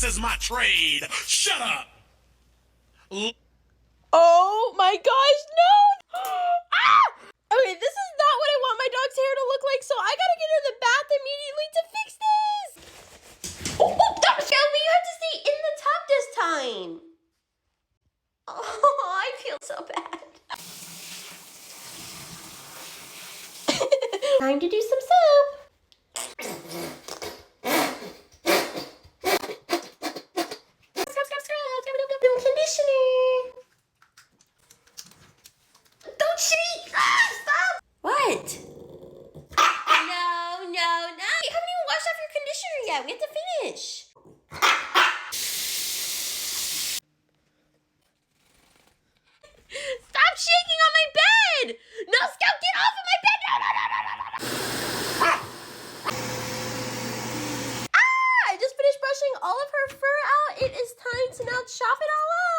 This is my trade. Shut up. Oh my gosh, no! Ah! Okay, this is not what I want my dog's hair to look like, so I gotta get in the bath immediately to fix this! Shelby, you have to stay in the tub this time! Oh, I feel so bad. Time to do some soap. Conditioner. Don't shake! Ah, stop! What? No. You haven't even washed off your conditioner yet. We have to finish. Stop shaking on my bed! No, Scout, get off of my bed! No. Ah! I just finished brushing all of her fur out. It is time to now chop it all up.